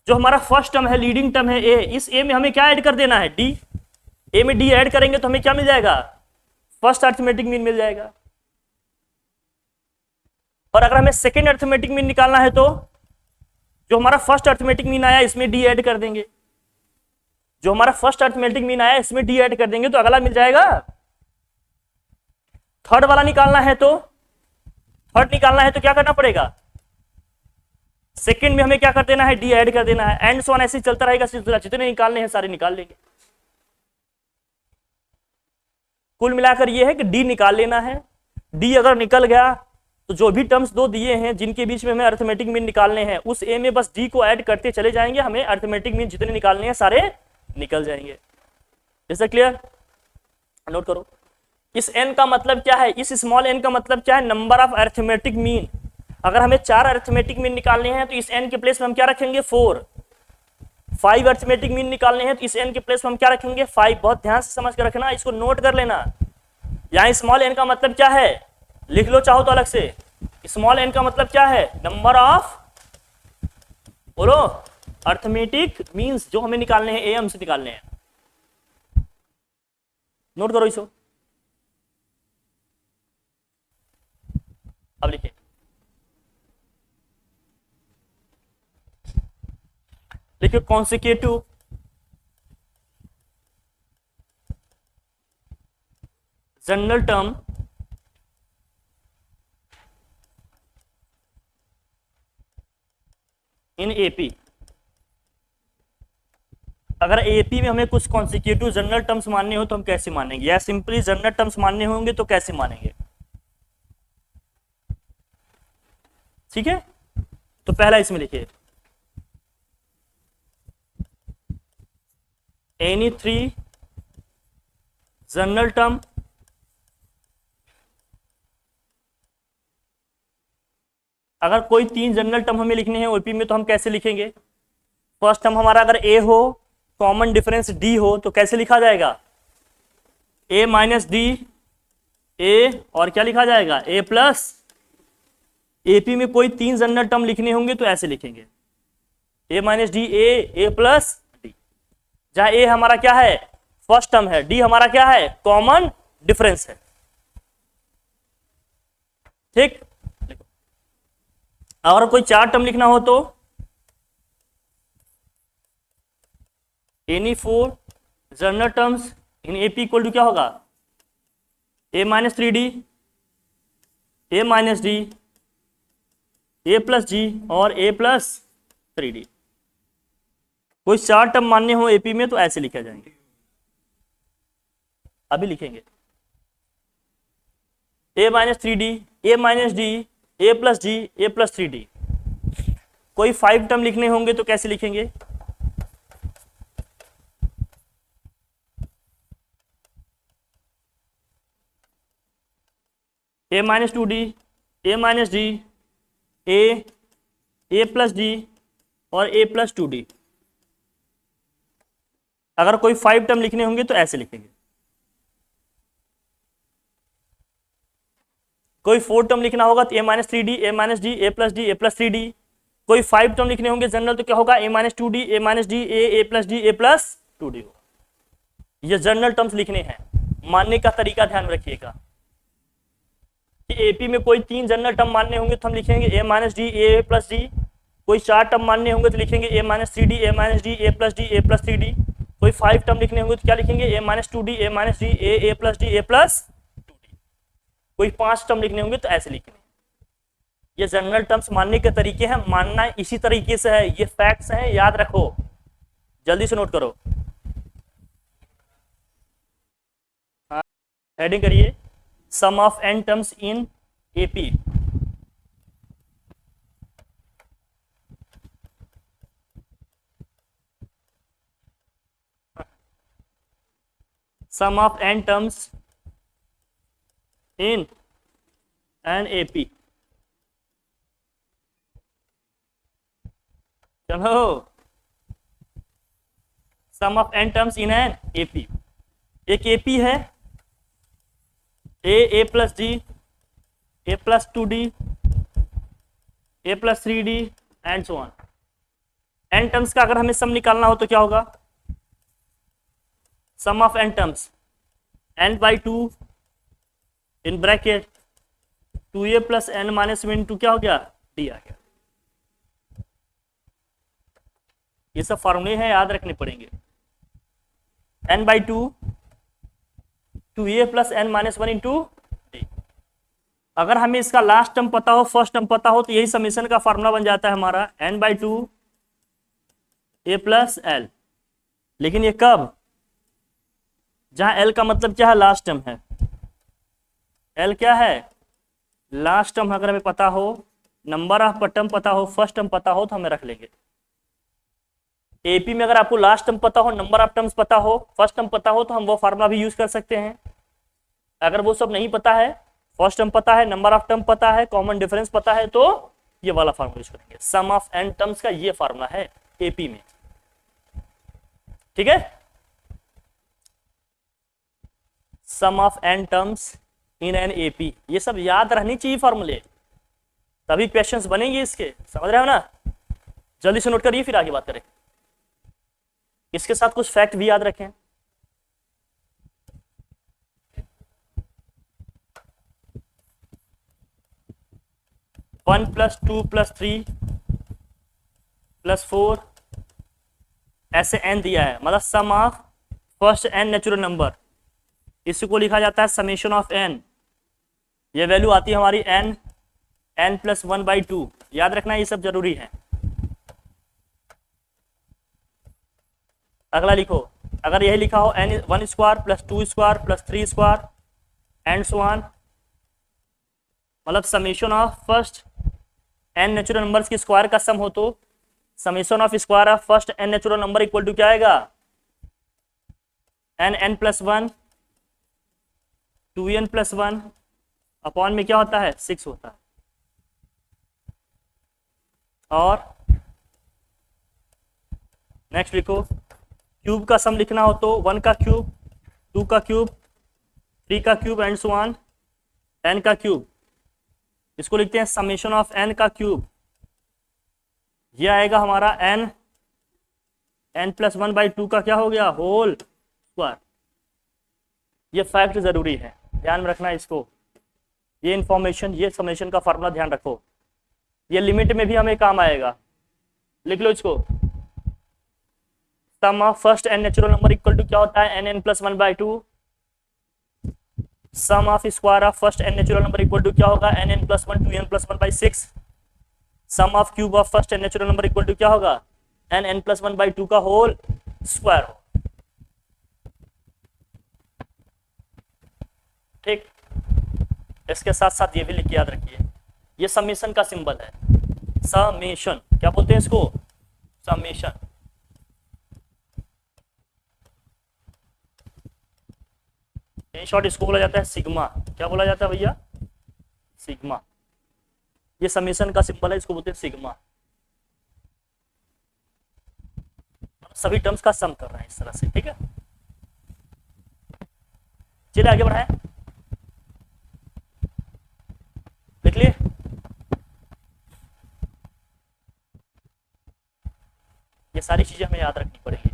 जो हमारा फर्स्ट टर्म है, लीडिंग टर्म है ए, इस ए में हमें क्या ऐड कर देना है, डी। ए में डी ऐड करेंगे तो हमें क्या मिल जाएगा, फर्स्ट अर्थमेटिक मीन मिल जाएगा। और अगर हमें सेकेंड अर्थमेटिक मीन निकालना है तो जो हमारा फर्स्ट अर्थमेटिक मीन आया इसमें डी ऐड कर देंगे, जो हमारा फर्स्ट अर्थमेटिक मीन आया इसमें डी ऐड कर देंगे तो अगला मिल जाएगा। थर्ड वाला निकालना है तो, थर्ड निकालना है तो क्या करना पड़ेगा, सेकंड में हमें क्या कर देना है, डी ऐड कर देना है, एंड सो ऑन, ऐसे चलता रहेगा सिलसिला, जितने निकालने हैं सारे निकाल लेंगे। कुल मिलाकर ये है कि डी निकाल लेना है। डी अगर निकल गया तो जो भी टर्म्स दो दिए हैं जिनके बीच में हमें अर्थमेटिक मीन निकालने हैं उस ए में बस डी को ऐड करते चले जाएंगे, हमें अर्थमेटिक मीन जितने निकालने हैं सारे निकल जाएंगे। Is that clear? नोट करो, इस n का मतलब क्या है, इस स्मॉल n का मतलब क्या है, नंबर ऑफ अर्थमेटिक मीन। अगर हमें 4 अर्थमेटिक मीन निकालने हैं तो इस n के प्लेस में हम क्या रखेंगे, 4। 5 अर्थमेटिक मीन निकालने हैं तो इस n के प्लेस में हम क्या रखेंगे, 5। बहुत ध्यान से समझ कर रखना, इसको नोट कर लेना। यहाँ स्मॉल n का मतलब क्या है, लिख लो चाहो तो अलग से। स्मॉल n का मतलब क्या है, नंबर ऑफ, बोलो, अर्थमेटिक मीन्स जो हमें निकालने हैं, am से निकालने हैं। नोट करो इसको। अब लिखिए, लिखिए consecutive general term in AP. अगर एपी में हमें कुछ कॉन्सिक्यूटिव जनरल टर्म्स मानने हो तो हम कैसे मानेंगे, या सिंपली जनरल टर्म्स मानने होंगे तो कैसे मानेंगे, ठीक है। तो पहला इसमें लिखिए, एनी 3 जनरल टर्म अगर कोई 3 जनरल टर्म हमें लिखने हैं ओपी में तो हम कैसे लिखेंगे। फर्स्ट टर्म हमारा अगर ए हो, कॉमन डिफरेंस डी हो तो कैसे लिखा जाएगा, ए माइनस डी ए, और क्या लिखा जाएगा, ए प्लस। एपी में कोई 3 जनरल टर्म लिखने होंगे तो ऐसे लिखेंगे, a minus d a plus d, जहां ए हमारा क्या है, फर्स्ट टर्म है, डी हमारा क्या है, कॉमन डिफरेंस है, ठीक। और कोई 4 टर्म लिखना हो तो any 4 general terms in AP equal to क्या होगा, a minus 3d, a minus d, a plus g और ए प्लस 3d। कोई 4 टर्म मानने हो एपी में तो ऐसे लिखे जाएंगे, अभी लिखेंगे, a minus 3d, a minus d, a plus ji, A plus 3d। कोई 5 टर्म लिखने होंगे तो कैसे लिखेंगे, a minus 2d, A minus d, a plus D और ए प्लस 2d। अगर कोई 5 टर्म लिखने होंगे तो ऐसे लिखेंगे। कोई 4 टर्म लिखना होगा तो ए minus 3d, a minus d, a plus d, a plus 3d। कोई 5 टर्म लिखने होंगे जनरल तो क्या होगा, a minus 2d, A minus d, a plus d, a plus 2d होगा। ये जनरल टर्म्स लिखने हैं, मानने का तरीका ध्यान रखिएगा कि एपी में कोई 3 जनरल टर्म मानने होंगे तो हम लिखेंगे a minus d, a plus D. कोई 4 टर्म मानने होंगे तो लिखेंगे a minus 3d, a minus d, a plus d, a plus 3d। कोई 5 टर्म लिखने होंगे तो क्या लिखेंगे, a minus 2d, A minus d, a plus d, a plus 2d। कोई 5 टर्म लिखने होंगे तो ऐसे लिखने। ये जनरल टर्म्स मानने के तरीके हैं, मानना इसी तरीके से है, ये फैक्ट्स हैं, याद रखो, जल्दी से नोट करो। हेडिंग करिए, sum of n terms in AP. Sum of n terms in an AP. चलो, sum of n terms in an AP. एक एपी है a plus d, a plus 2d, a plus 3d and so on. N terms का अगर हमें सम निकालना हो तो क्या होगा? Sum of n terms n/2 in bracket 2a plus n minus one two क्या हो गया? d आ गया। ये सब फॉर्मूले हैं, याद रखने पड़ेंगे। n/2 2a plus n minus one into D. अगर हमें इसका लास्ट टर्म पता हो, फर्स्ट टर्म पता हो, तो यही समीशन का फॉर्मूला बन जाता है हमारा n/2 a प्लस एल। लेकिन ये कब? जहां एल का मतलब क्या है? लास्ट टर्म है। एल क्या है? Last term. अगर हमें पता हो, नंबर ऑफ टर्म पता हो, फर्स्ट टर्म पता हो, तो हमें रख लेंगे। एपी में अगर आपको लास्ट टर्म पता हो, नंबर ऑफ टर्म्स पता हो, फर्स्ट टर्म पता हो, तो हम वो फार्मूला भी यूज कर सकते हैं। अगर वो सब नहीं पता है, फर्स्ट टर्म पता है, नंबर ऑफ टर्म पता है, कॉमन डिफरेंस पता है, तो ये वाला फार्मूला यूज करेंगे। सम ऑफ एन टर्म्स का ये फार्मूला है एपी में। ठीक है, sum of n terms in an AP. ये सब याद रहनी चाहिए फॉर्मूले, तभी क्वेश्चंस बनेंगे इसके। समझ रहे हो ना? जल्दी से नोट करिए, फिर आगे बात करें। इसके साथ कुछ फैक्ट भी याद रखें। वन प्लस 2 प्लस 3 प्लस 4 ऐसे n दिया है, मतलब sum of first n natural number. इसको लिखा जाता है समेशन ऑफ n। ये वैल्यू आती है हमारी n प्लस 1/2। याद रखना, ये सब जरूरी है। अगला लिखो, अगर यही लिखा हो n1 square plus 2 square plus 3 square and so on, मतलब summation of first n natural numbers की स्क्वायर का सम हो, तो summation of square of first n natural number equal to क्या आएगा? n plus 1 2n plus 1 upon में क्या होता है? 6 होता है। और नेक्स्ट लिखो, क्यूब का सम लिखना हो तो 1 का क्यूब, 2 का क्यूब, 3 का cube and so on n का क्यूब। इसको लिखते हैं समेशन ऑफ n का क्यूब। ये आएगा हमारा n प्लस 1/2 का क्या हो गया? Whole square. ये फैक्ट जरूरी है, ध्यान में रखना इसको। ये इंफॉर्मेशन, ये समेशन का फॉर्मूला ध्यान रखो, ये लिमिट में भी हमें काम आएगा। लिख लो इसको। Sum of first n natural number equal to क्या होता है? n plus 1/2। Sum of square of first n natural number equal to क्या होगा? n plus 1 2n plus 1/6। Sum of cube of first n natural number equal to क्या होगा? n प्लस 1/2 का होल स्क्वायर हो। ठीक, इसके साथ साथ ये भी लिख के याद रखिए, ये समेशन का सिंबल है। समेशन क्या बोलते हैं इसको? समेशन। इन शॉर्ट इसको बोला जाता है सिग्मा। क्या बोला जाता है भैया? सिग्मा। ये समेशन का सिंबल है, इसको बोलते हैं सिग्मा। सभी टर्म्स का सम कर रहे हैं इस तरह से। ठीक है, चलिए आगे बढ़ाएं। लिख लिए? ये सारी चीजें हमें याद रखनी पड़ेगी।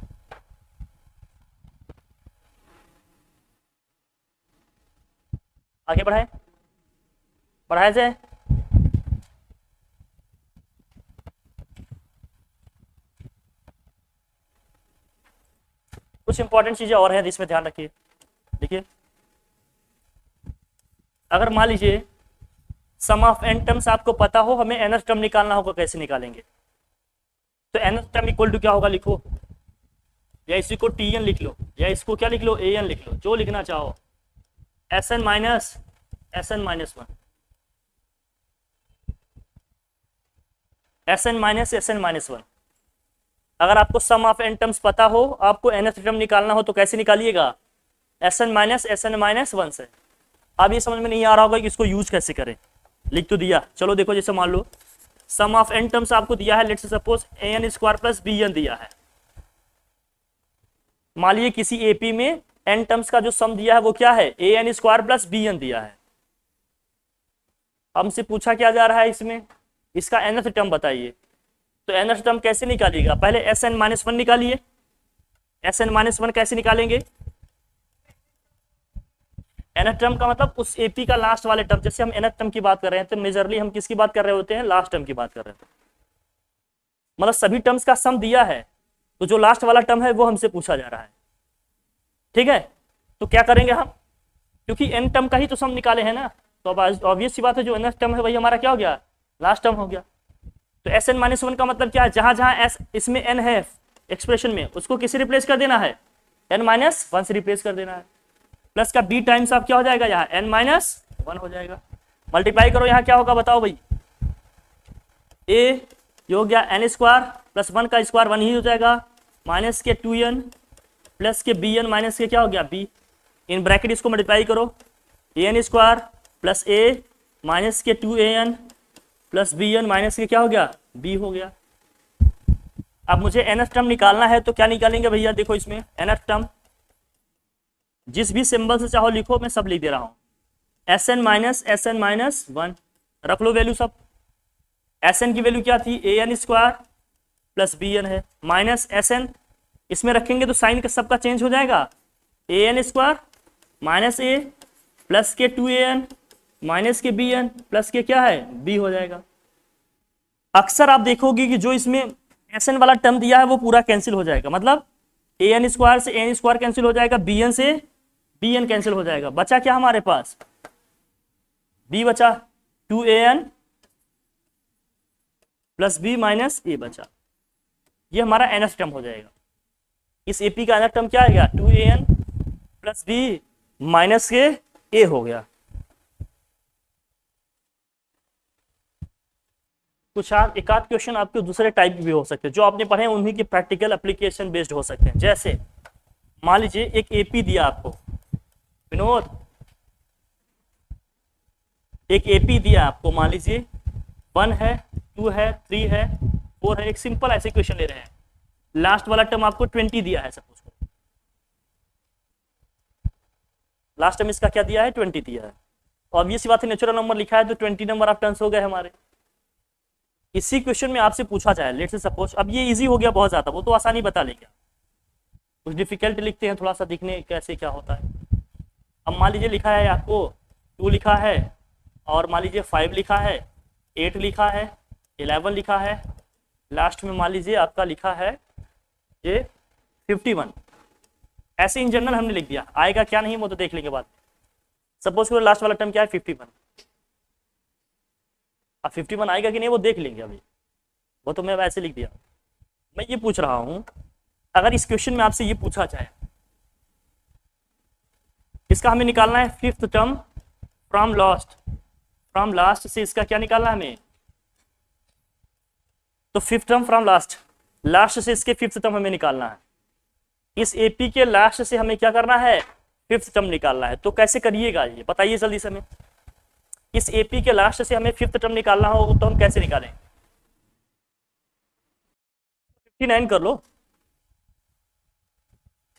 आगे बढ़ाएं, बढ़ाए जाए। कुछ इंपॉर्टेंट चीजें और हैं जिसमें ध्यान रखिए। देखिए, अगर मान लीजिए सम ऑफ n टर्म्स आपको पता हो, हमें nth टर्म निकालना होगा, कैसे निकालेंगे? तो nth टर्म इक्वल टू क्या होगा? लिखो, या इसी को tn लिख लो, या इसको क्या लिख लो? an लिख लो, जो लिखना चाहो। sn minus 1 sn minus 1। अगर आपको सम ऑफ n टर्म्स पता हो, आपको nth टर्म निकालना हो, तो कैसे निकालिएगा? sn माइनस 1 से। अब ये समझ में नहीं आ रहा होगा कि इसको यूज कैसे करें। लिख तो दिया, चलो देखो, जैसे मान लो सम ऑफ n टर्म्स आपको दिया है, let's suppose an square plus bn दिया है। मान लीजिए किसी एपी में n टर्म्स का जो सम दिया है वो क्या है, an स्क्वायर प्लस bn दिया है। हमसे पूछा क्या जा रहा है इसमें, इसका nth टर्म बताइए। तो nth टर्म कैसे निकालिएगा, पहले Sn-1 निकालिए। Sn-1 कैसे निकालेंगे, nth टर्म का मतलब उस एपी का लास्ट वाले टर्म, जैसे हम nth टर्म की बात कर रहे हैं तो मेजरली हम किसकी बात कर रहे होते हैं, लास्ट टर्म की बात कर रहे हैं। मतलब सभी टर्म्स का सम दिया है तो जो लास्ट वाला टर्म है वो हमसे पूछा जा रहा है, ठीक है। तो क्या करेंगे हम, क्योंकि n टर्म का ही तो सम निकाले हैं ना, तो अब ऑब्वियस सी बात है जो nth टर्म है वही हमारा क्या हो गया, लास्ट टर्म हो गया। तो Sn-1 का मतलब क्या है, जहां जहां s इसमें n है एक्सप्रेशन में, उसको किसे रिप्लेस कर देना है, n-1 से रिप्लेस कर देना है। प्लस का b टाइम्स आप क्या हो जाएगा, यहाँ n-1 हो जाएगा। मल्टीप्लाई करो, यहाँ क्या होगा बताओ भाई, a जो हो गया n स्क्वायर प्लस 1 का स्क्वायर 1 ही हो जाएगा, माइनस के 2n प्लस के bn माइनस के क्या हो गया b, इन ब्रैकेट इसको मल्टीप्लाई करो, an square plus a minus के 2an प्लस bn माइनस के क्या हो गया b हो गया। अब मुझे nth टर्म निकालना है तो क्या निकालेंगे भैया, देखो इसमें nth टर्म जिस भी सिंबल से चाहो लिखो, मैं सब लिख दे रहा हूं। Sn-1 रख लो वैल्यू सब। Sn की वैल्यू क्या थी, an स्क्वायर प्लस bn है, माइनस Sn इसमें रखेंगे तो साइन का सबका चेंज हो जाएगा, an square minus a plus के 2an माइनस के bn प्लस के क्या है b हो जाएगा। अक्सर आप देखोगे कि जो इसमें Sn वाला टर्म दिया है वो पूरा कैंसिल हो जाएगा, मतलब an स्क्वायर से an स्क्वायर कैंसिल हो जाएगा, bn से bn कैंसिल हो जाएगा, बचा क्या हमारे पास, b बचा 2an plus b minus a बचा, ये हमारा nth टर्म हो जाएगा। इस AP का nth टर्म क्या आ गया, 2an प्लस b माइनस के a हो गया। कुछ एक आध क्वेश्चन आपके दूसरे टाइप भी हो सकते हैं, जो आपने पढ़े उन्हीं की प्रैक्टिकल एप्लीकेशन बेस्ड हो सकते हैं। जैसे मान लीजिए एक एपी दिया आपको, विनोद एक एपी दिया आपको, मान लीजिए 1 है 2 है 3 है 4 है, एक सिंपल ऐसे क्वेश्चन ले रहे हैं, लास्ट वाला टर्म आपको 20 दिया है, सपोज करो लास्ट टर्म इसका क्या दिया है 20 दिया है, ऑब्वियस बात है नेचुरल नंबर लिखा है तो 20 नंबर ऑफ टर्म्स हो गए हमारे। इसी क्वेश्चन में आपसे पूछा जाए, लेट्स से सपोज, अब ये इजी हो गया बहुत ज्यादा, वो तो आसानी बता लेगा, कुछ डिफिकल्ट लिखते हैं थोड़ा सा दिखने कैसे क्या होता है। अब मान लीजिए लिखा है आपको 2 लिखा है, और मान लीजिए 5 लिखा है, 8 लिखा है, 11 लिखा है, लास्ट में मान लीजिए आपका लिखा है ये 51, ऐसे इन जनरल हमने लिख दिया, आएगा क्या नहीं वो तो देख लेंगे बाद। सपोज करो लास्ट वाला टर्म क्या है 51, अब 51 आएगा कि नहीं वो देख लेंगे अभी, वो तो मैं वैसे लिख दिया। मैं ये पूछ रहा हूं, अगर इस क्वेश्चन में आपसे ये पूछा जाए, इसका हमें निकालना है 5th टर्म फ्रॉम लास्ट से इसका क्या निकालना है हमें, तो 5th टर्म फ्रॉम लास्ट से इसके 5th टर्म हमें निकालना है। इस एपी के लास्ट से हमें क्या करना है 5th टर्म निकालना है, तो कैसे करिएगा ये बताइए जल्दी से हमें। इस एपी के लास्ट से हमें 5th टर्म निकालना हो तो हम कैसे निकालें, 59 कर लो,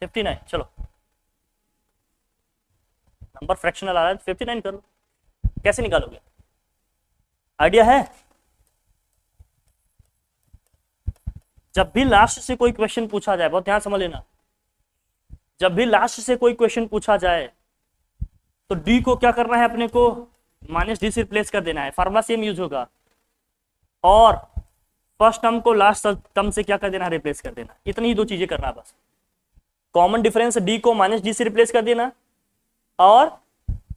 59 चलो, नंबर फ्रैक्शनल आ रहा है 59 कर लो, कैसे निकालोगे आइडिया है। जब भी लास्ट से कोई क्वेश्चन पूछा जाए, बहुत ध्यान समझ लेना, जब भी लास्ट से कोई क्वेश्चन पूछा जाए तो डी को क्या करना है अपने को, माइनस डी से रिप्लेस कर देना है, फार्मूला सेम यूज होगा, और फर्स्ट टर्म को लास्ट टर्म से क्या कर देना है रिप्लेस कर देना, इतनी ही 2 चीजें करना है बस। कॉमन डिफरेंस डी को माइनस डी से रिप्लेस कर देना, और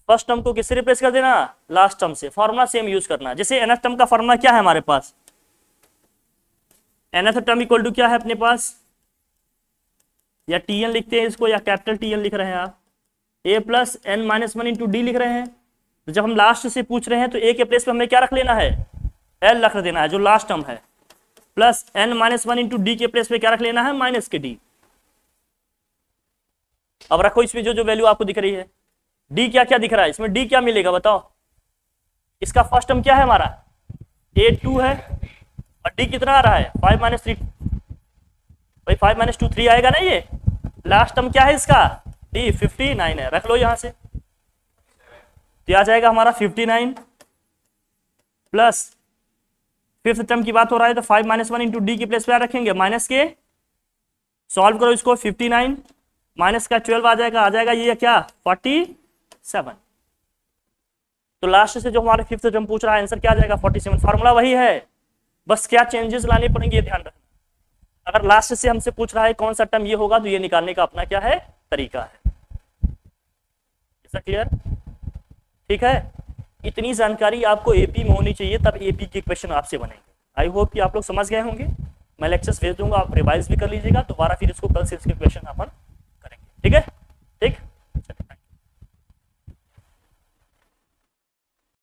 फर्स्ट टर्म को किससे रिप्लेस कर देना, लास्ट टर्म से, फार्मूला सेम यूज करना। जैसे nth टर्म का फार्मूला क्या है हमारे पास, nth टर्म इक्वल टू क्या है अपने पास, या tn लिखते हैं इसको या कैपिटल tn लिख रहे हैं आप, a plus n minus 1 into D लिख रहे हैं। तो जब हम लास्ट से पूछ रहे हैं तो a के प्लेस पे हमें क्या रख लेना है, l रख देना है जो लास्ट टर्म है, plus n minus 1 into D के प्लेस पे क्या रख लेना है, माइनस के d। अब रखो इसमें जो जो वैल्यू आपको दिख रही है, d क्या क्या दिख रहा है इसमें, d क्या मिलेगा बताओ, इसका फर्स्ट टर्म क्या है हमारा a2 है, और डी कितना आ रहा है 5 माइनस 3, भाई 5 माइनस 2 3 आएगा ना। ये लास्ट टर्म क्या है इसका, डी 59 है, रख लो यहां से। तो आ जाएगा हमारा 59 प्लस फिफ्थ टर्म की बात हो रहा है तो 5 माइनस 1 इंटू डी की प्लेस पे रखेंगे माइनस के, सॉल्व करो इसको, 59 माइनस का 12 आ जाएगा ये क्या 47। तो लास्ट से जो हमारे फिफ्थ टर्म पूछ रहा है आंसर क्या आ जाएगा 47। फार्मूला वही है, बस क्या चेंजेस लाने पड़ेंगे ये ध्यान रखना। अगर लास्ट से हमसे पूछ रहा है कौन सा टर्म ये होगा तो ये निकालने का अपना क्या है तरीका है। ऐसा क्लियर, ठीक है। इतनी जानकारी आपको एपी में होनी चाहिए, तब एपी के क्वेश्चन आपसे बनेंगे। आई होप कि आप लोग समझ गए होंगे। मैं लेक्चर्स भेज दूंगा, आप रिवाइज भी कर लीजिएगा, दोबारा फिर इसको कल से इसके क्वेश्चन अपन करेंगे, ठीक है।